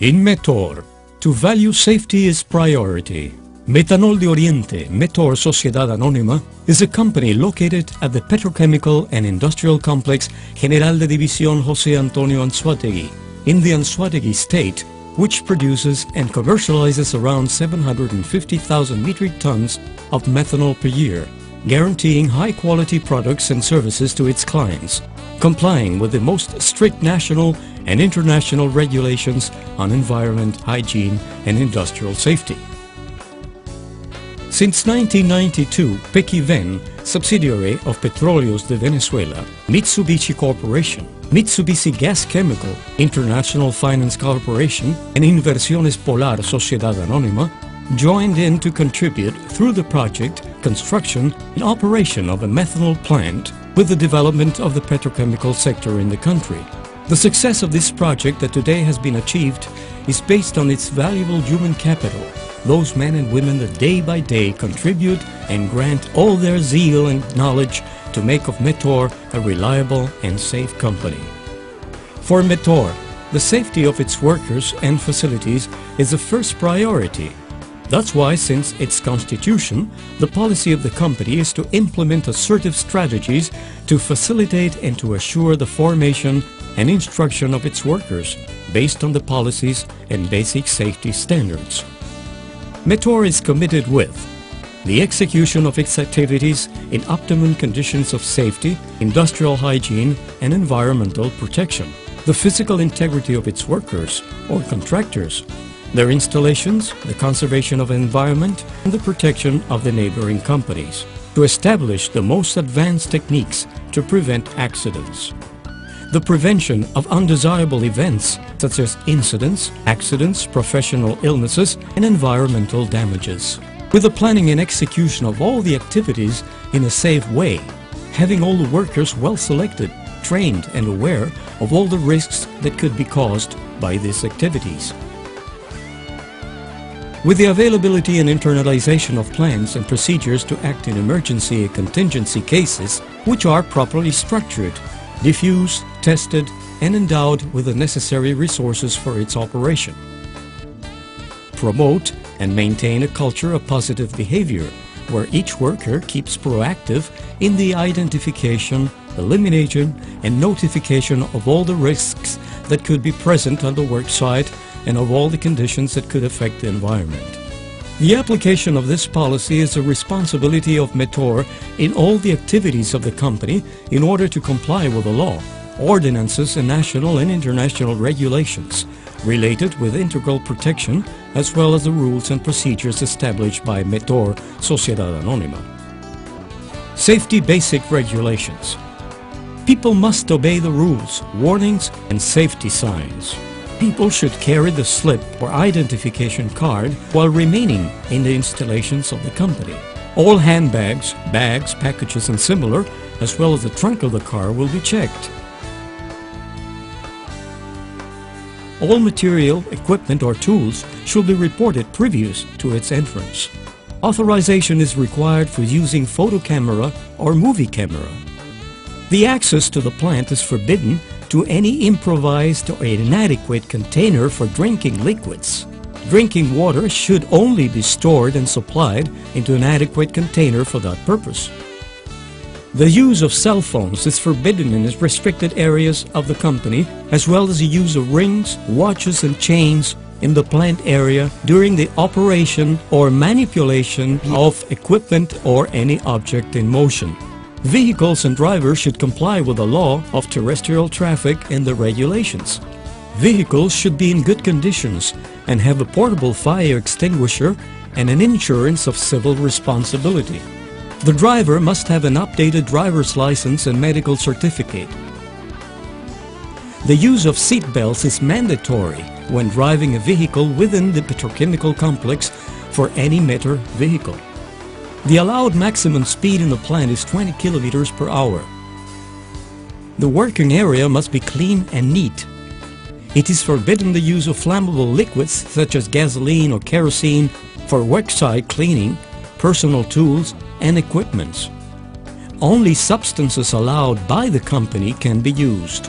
In Metor, to value safety is priority. Metanol de Oriente, Metor Sociedad Anónima, is a company located at the petrochemical and industrial complex General de División José Antonio Anzoátegui in the Anzoátegui state, which produces and commercializes around 750,000 metric tons of methanol per year, guaranteeing high-quality products and services to its clients, complying with the most strict national and international regulations on environment, hygiene, and industrial safety. Since 1992, Pequiven, subsidiary of Petróleos de Venezuela, Mitsubishi Corporation, Mitsubishi Gas Chemical, International Finance Corporation, and Inversiones Polar Sociedad Anónima joined in to contribute through the project, construction, and operation of a methanol plant with the development of the petrochemical sector in the country. The success of this project that today has been achieved is based on its valuable human capital, those men and women that day by day contribute and grant all their zeal and knowledge to make of Metor a reliable and safe company. For Metor, the safety of its workers and facilities is the first priority. That's why, since its constitution, the policy of the company is to implement assertive strategies to facilitate and to assure the formation and instruction of its workers based on the policies and basic safety standards. Metor is committed with the execution of its activities in optimum conditions of safety, industrial hygiene, and environmental protection, the physical integrity of its workers or contractors, their installations, the conservation of the environment, and the protection of the neighboring companies, to establish the most advanced techniques to prevent accidents, the prevention of undesirable events such as incidents, accidents, professional illnesses, and environmental damages, with the planning and execution of all the activities in a safe way, having all the workers well selected, trained, and aware of all the risks that could be caused by these activities. With the availability and internalization of plans and procedures to act in emergency and contingency cases, which are properly structured, diffused, tested, and endowed with the necessary resources for its operation. Promote and maintain a culture of positive behavior, where each worker keeps proactive in the identification, elimination, and notification of all the risks that could be present on the work site and of all the conditions that could affect the environment. The application of this policy is a responsibility of Metor in all the activities of the company in order to comply with the law, ordinances, and national and international regulations related with integral protection, as well as the rules and procedures established by Metor Sociedad Anónima. Safety basic regulations. People must obey the rules, warnings, and safety signs. People should carry the slip or identification card while remaining in the installations of the company. All handbags, bags, packages, and similar, as well as the trunk of the car, will be checked. All material, equipment, or tools should be reported previous to its entrance. Authorization is required for using photo camera or movie camera. The access to the plant is forbidden to any improvised or inadequate container for drinking liquids. Drinking water should only be stored and supplied into an adequate container for that purpose. The use of cell phones is forbidden in the restricted areas of the company, as well as the use of rings, watches, and chains in the plant area during the operation or manipulation of equipment or any object in motion. Vehicles and drivers should comply with the law of terrestrial traffic and the regulations. Vehicles should be in good conditions and have a portable fire extinguisher and an insurance of civil responsibility. The driver must have an updated driver's license and medical certificate. The use of seat belts is mandatory when driving a vehicle within the petrochemical complex for any Metor vehicle. The allowed maximum speed in the plant is 20 kilometers per hour. The working area must be clean and neat. It is forbidden the use of flammable liquids such as gasoline or kerosene for worksite cleaning, personal tools, and equipment. Only substances allowed by the company can be used.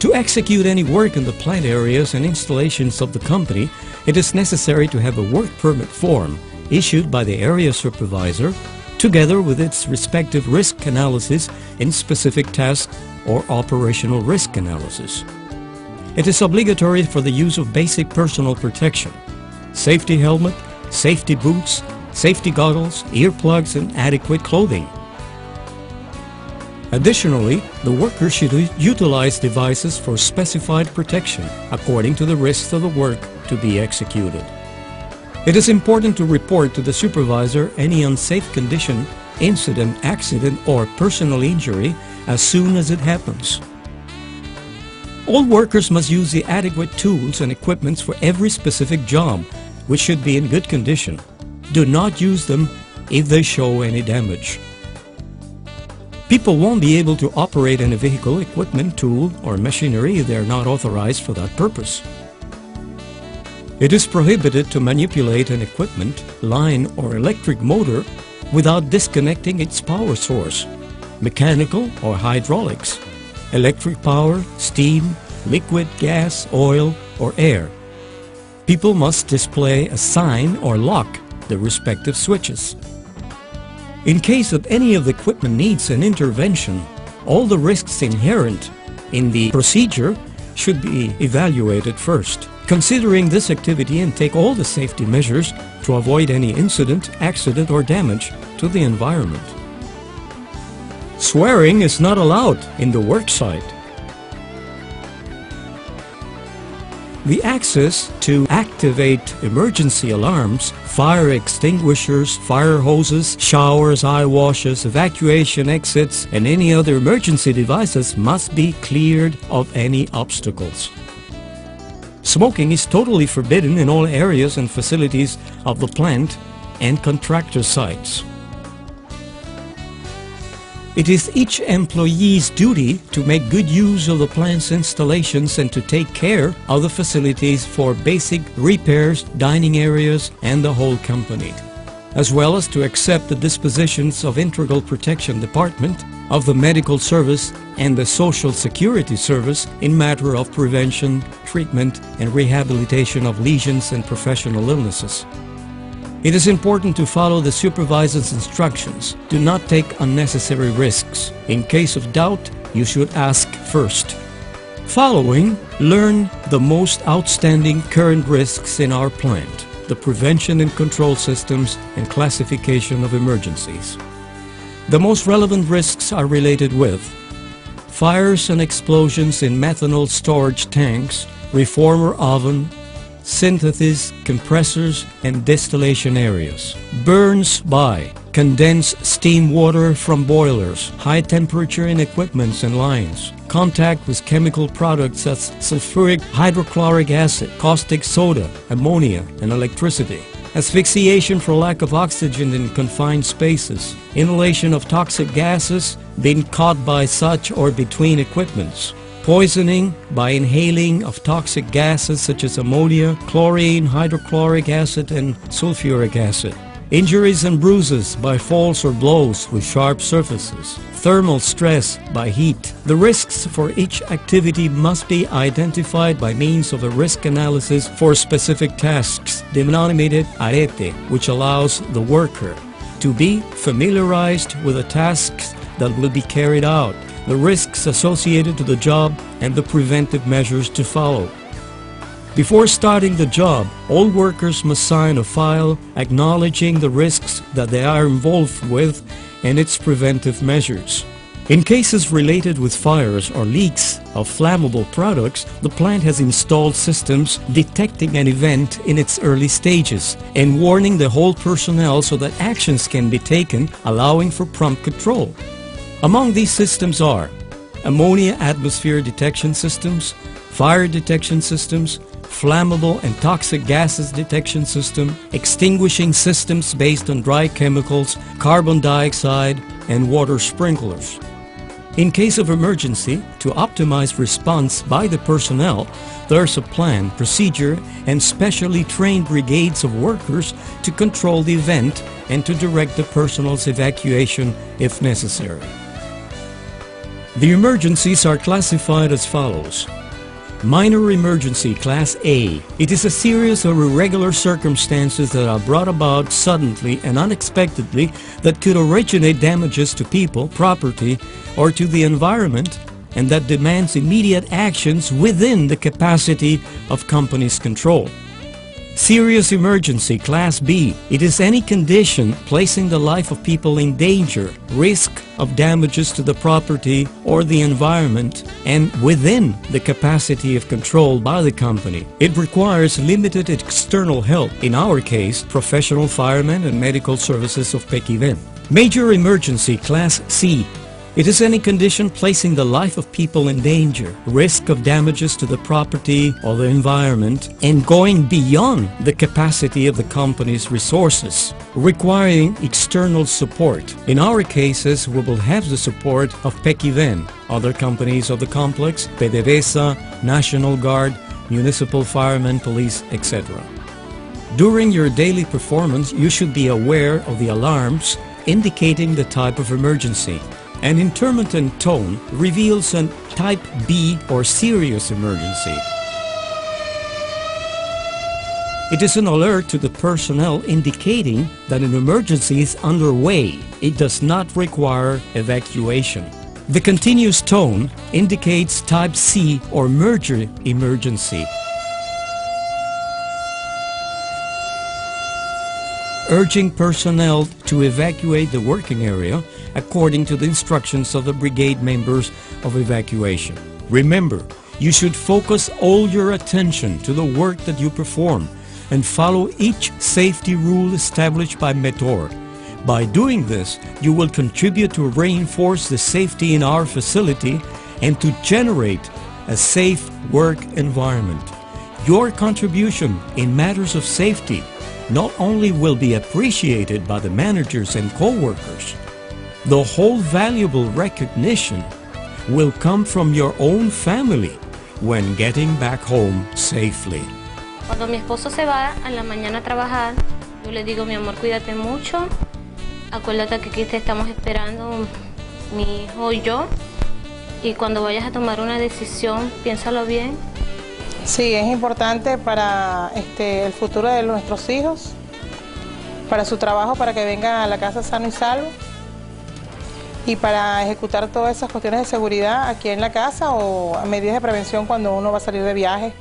To execute any work in the plant areas and installations of the company, it is necessary to have a work permit form issued by the area supervisor, together with its respective risk analysis in specific tasks or operational risk analysis. It is obligatory for the use of basic personal protection: safety helmet, safety boots, safety goggles, earplugs, and adequate clothing. Additionally, the worker should utilize devices for specified protection according to the risks of the work to be executed. It is important to report to the supervisor any unsafe condition, incident, accident, or personal injury as soon as it happens. All workers must use the adequate tools and equipment for every specific job, which should be in good condition. Do not use them if they show any damage. People won't be able to operate any vehicle, equipment, tool, or machinery if they are not authorized for that purpose. It is prohibited to manipulate an equipment, line, or electric motor without disconnecting its power source, mechanical or hydraulics, electric power, steam, liquid, gas, oil, or air. People must display a sign or lock the respective switches. In case of any of the equipment needs an intervention, all the risks inherent in the procedure should be evaluated first, considering this activity, and take all the safety measures to avoid any incident, accident, or damage to the environment. Swearing is not allowed in the work site. The access to activate emergency alarms, fire extinguishers, fire hoses, showers, eye washes, evacuation exits, and any other emergency devices must be cleared of any obstacles. Smoking is totally forbidden in all areas and facilities of the plant and contractor sites. It is each employee's duty to make good use of the plant's installations and to take care of the facilities for basic repairs, dining areas, and the whole company, as well as to accept the dispositions of Integral Protection Department, of the Medical Service, and the Social Security Service in matter of prevention, treatment, and rehabilitation of lesions and professional illnesses. It is important to follow the supervisor's instructions. Do not take unnecessary risks. In case of doubt, you should ask first. Following, learn the most outstanding current risks in our plant, the prevention and control systems, and classification of emergencies. The most relevant risks are related with fires and explosions in methanol storage tanks, reformer oven, synthesis, compressors, and distillation areas. Burns by condensed steam water from boilers, high temperature in equipments and lines, contact with chemical products such as sulfuric hydrochloric acid, caustic soda, ammonia, and electricity. Asphyxiation for lack of oxygen in confined spaces, inhalation of toxic gases being caught by such or between equipments, poisoning by inhaling of toxic gases such as ammonia, chlorine, hydrochloric acid, and sulfuric acid. Injuries and bruises by falls or blows with sharp surfaces. Thermal stress by heat. The risks for each activity must be identified by means of a risk analysis for specific tasks, denominated arete, which allows the worker to be familiarized with the tasks that will be carried out, the risks associated to the job, and the preventive measures to follow. Before starting the job, all workers must sign a file acknowledging the risks that they are involved with and its preventive measures. In cases related with fires or leaks of flammable products, the plant has installed systems detecting an event in its early stages and warning the whole personnel so that actions can be taken, allowing for prompt control. Among these systems are ammonia atmosphere detection systems, fire detection systems, flammable and toxic gases detection system, extinguishing systems based on dry chemicals, carbon dioxide, and water sprinklers. In case of emergency, to optimize response by the personnel, there's a plan, procedure, and specially trained brigades of workers to control the event and to direct the personnel's evacuation if necessary. The emergencies are classified as follows. Minor emergency, Class A. It is a series of irregular circumstances that are brought about suddenly and unexpectedly that could originate damages to people, property, or to the environment, and that demands immediate actions within the capacity of company's control. Serious emergency, Class B. It is any condition placing the life of people in danger, risk of damages to the property or the environment, and within the capacity of control by the company. It requires limited external help, in our case, professional firemen and medical services of Pequiven. Major emergency, Class C. It is any condition placing the life of people in danger, risk of damages to the property or the environment, and going beyond the capacity of the company's resources, requiring external support. In our cases, we will have the support of Pequiven, other companies of the complex, PDVSA, National Guard, municipal firemen, police, etc. During your daily performance, you should be aware of the alarms indicating the type of emergency. An intermittent tone reveals a type B or serious emergency. It is an alert to the personnel indicating that an emergency is underway. It does not require evacuation. The continuous tone indicates type C or merger emergency. Urging personnel to evacuate the working area according to the instructions of the brigade members of evacuation. Remember, you should focus all your attention to the work that you perform and follow each safety rule established by METOR. By doing this, you will contribute to reinforce the safety in our facility and to generate a safe work environment. Your contribution in matters of safety not only will be appreciated by the managers and co-workers, the whole valuable recognition will come from your own family when getting back home safely. Cuando mi esposo se va a la mañana a trabajar, yo le digo, mi amor, cuídate mucho. Acuérdate que aquí te estamos esperando, mi hijo y yo. Y cuando vayas a tomar una decisión, piénsalo bien. Sí, es importante para el futuro de nuestros hijos, para su trabajo, para que vengan a la casa sano y salvo, y para ejecutar todas esas cuestiones de seguridad aquí en la casa o a medidas de prevención cuando uno va a salir de viaje.